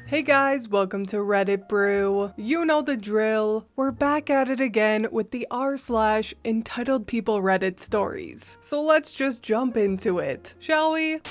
Hey guys, welcome to Reddit Brew. You know the drill. We're back at it again with the r/entitledpeople Reddit stories. So let's just jump into it, shall we?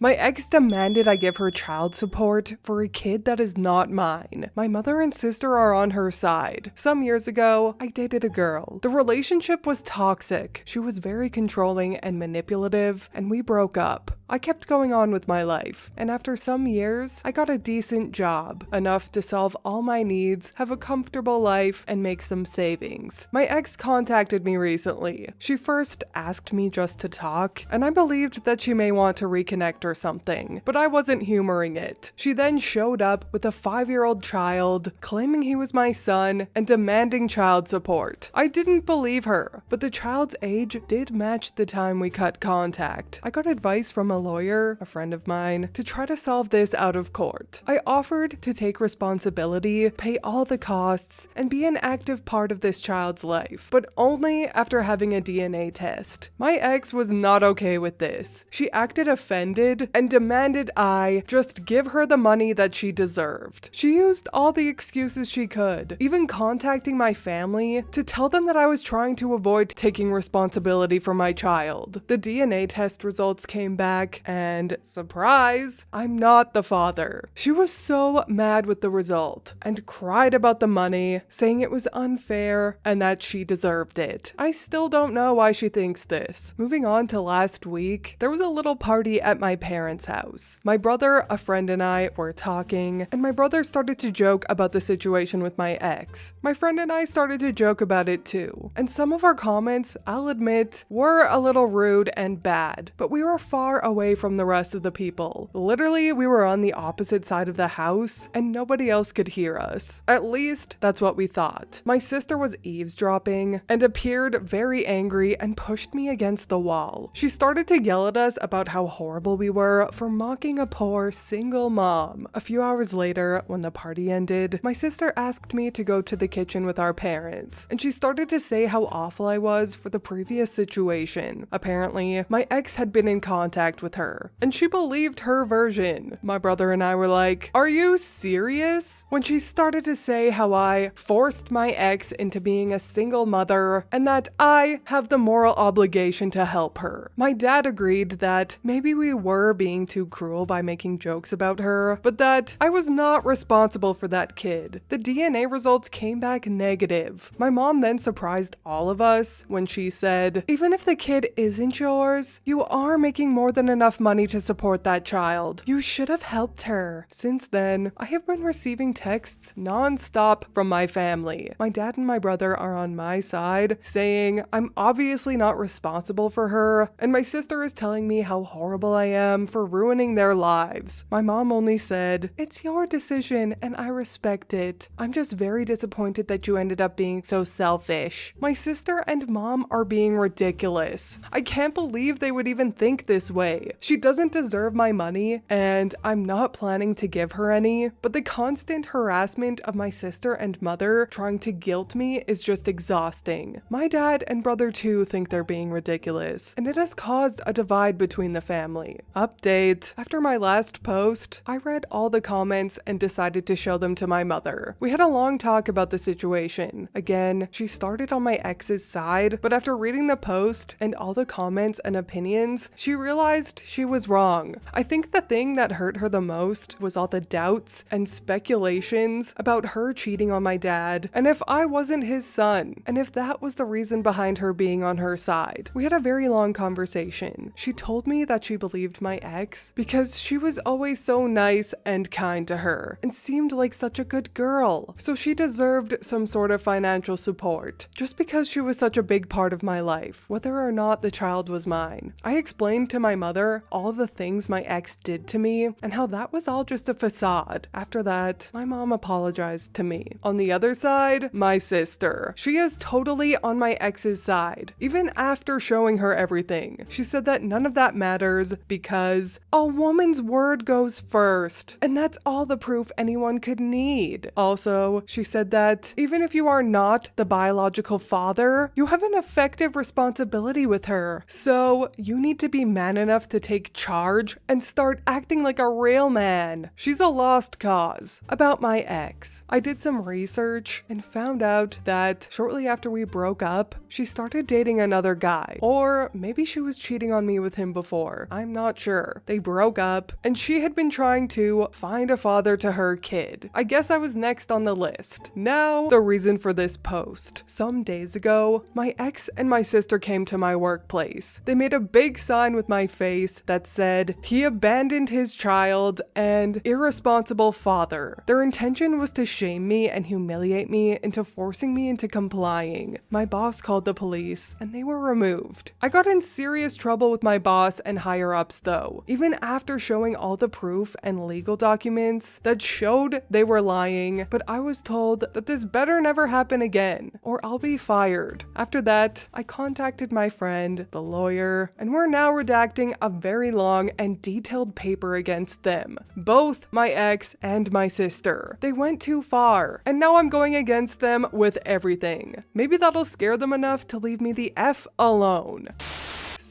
My ex demanded I give her child support for a kid that is not mine. My mother and sister are on her side. Some years ago, I dated a girl. The relationship was toxic. She was very controlling and manipulative, and we broke up. I kept going on with my life, and after some years, I got a decent job, enough to solve all my needs, have a comfortable life, and make some savings. My ex contacted me recently. She first asked me just to talk, and I believed that she may want to reconnect or something, but I wasn't humoring it. She then showed up with a 5-year-old child, claiming he was my son, and demanding child support. I didn't believe her, but the child's age did match the time we cut contact. I got advice from a lawyer, a friend of mine, to try to solve this out of court. I offered to take responsibility, pay all the costs, and be an active part of this child's life, but only after having a DNA test. My ex was not okay with this. She acted offended and demanded I just give her the money that she deserved. She used all the excuses she could, even contacting my family to tell them that I was trying to avoid taking responsibility for my child. The DNA test results came back, and surprise, I'm not the father. She was so mad with the result and cried about the money, saying it was unfair and that she deserved it. I still don't know why she thinks this. Moving on to last week, there was a little party at my parents' house. My brother, a friend, and I were talking, and my brother started to joke about the situation with my ex. My friend and I started to joke about it too, and some of our comments, I'll admit, were a little rude and bad, but we were far away from the rest of the people. Literally, we were on the opposite side of the house, and nobody else could hear us. At least, that's what we thought. My sister was eavesdropping and appeared very angry and pushed me against the wall. She started to yell at us about how horrible we were for mocking a poor single mom. A few hours later, when the party ended, my sister asked me to go to the kitchen with our parents, and she started to say how awful I was for the previous situation. Apparently, my ex had been in contact with her, and she believed her version. My brother and I were like, "Are you serious?" When she started to say how I forced my ex into being a single mother and that I have the moral obligation to help her. My dad agreed that maybe we were being too cruel by making jokes about her, but that I was not responsible for that kid. The DNA results came back negative. My mom then surprised all of us when she said, "Even if the kid isn't yours, you are making more than enough money to support that child. You should have helped her." Since then, I have been receiving texts non-stop from my family. My dad and my brother are on my side, saying I'm obviously not responsible for her, and my sister is telling me how horrible I am for ruining their lives. My mom only said, "It's your decision and I respect it. I'm just very disappointed that you ended up being so selfish." My sister and mom are being ridiculous. I can't believe they would even think this way. She doesn't deserve my money, and I'm not planning to give her any, but the constant harassment of my sister and mother trying to guilt me is just exhausting. My dad and brother too think they're being ridiculous, and it has caused a divide between the family. Update: after my last post, I read all the comments and decided to show them to my mother. We had a long talk about the situation. Again, she started on my ex's side, but after reading the post and all the comments and opinions, she realized she was wrong. I think the thing that hurt her the most was all the doubts and speculations about her cheating on my dad, and if I wasn't his son, and if that was the reason behind her being on her side. We had a very long conversation. She told me that she believed my ex because she was always so nice and kind to her, and seemed like such a good girl, so she deserved some sort of financial support, just because she was such a big part of my life, whether or not the child was mine. I explained to my mother all the things my ex did to me, and how that was all just a facade. After that, my mom apologized to me. On the other side, my sister. She is totally on my ex's side, even after showing her everything. She said that none of that matters because because a woman's word goes first, and that's all the proof anyone could need. Also, she said that even if you are not the biological father, you have an effective responsibility with her. So you need to be man enough to take charge and start acting like a real man. She's a lost cause. About my ex, I did some research and found out that shortly after we broke up, she started dating another guy. Or maybe she was cheating on me with him before. I'm not sure. They broke up, and she had been trying to find a father to her kid. I guess I was next on the list. Now, the reason for this post. Some days ago, my ex and my sister came to my workplace. They made a big sign with my face that said, "He abandoned his child and irresponsible father." Their intention was to shame me and humiliate me into forcing me into complying. My boss called the police and they were removed. I got in serious trouble with my boss and higher ups though, even after showing all the proof and legal documents that showed they were lying, but I was told that this better never happen again or I'll be fired. After that, I contacted my friend, the lawyer, and we're now redacting a very long and detailed paper against them, both my ex and my sister. They went too far, and now I'm going against them with everything. Maybe that'll scare them enough to leave me the F alone.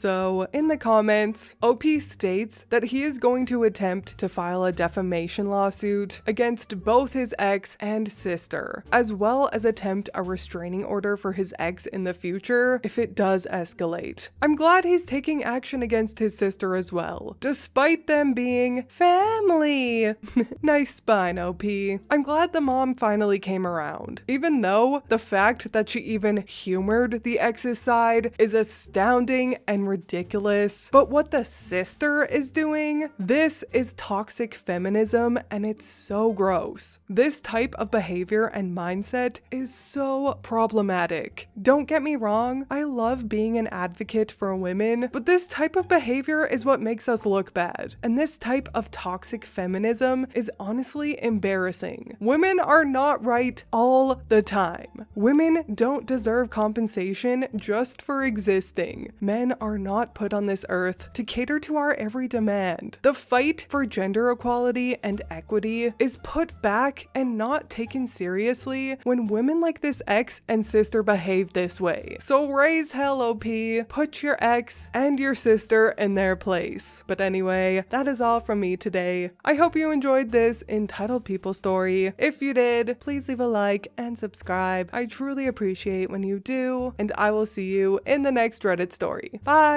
So, in the comments, OP states that he is going to attempt to file a defamation lawsuit against both his ex and sister, as well as attempt a restraining order for his ex in the future if it does escalate. I'm glad he's taking action against his sister as well, despite them being family. Nice spine, OP. I'm glad the mom finally came around, even though the fact that she even humored the ex's side is astounding and ridiculous. But what the sister is doing, this is toxic feminism and it's so gross. This type of behavior and mindset is so problematic. Don't get me wrong, I love being an advocate for women, but this type of behavior is what makes us look bad. And this type of toxic feminism is honestly embarrassing. Women are not right all the time. Women don't deserve compensation just for existing. Men are not put on this earth to cater to our every demand. The fight for gender equality and equity is put back and not taken seriously when women like this ex and sister behave this way. So raise hell, OP. Put your ex and your sister in their place. But anyway, that is all from me today. I hope you enjoyed this Entitled People story. If you did, please leave a like and subscribe. I truly appreciate when you do, and I will see you in the next Reddit story. Bye!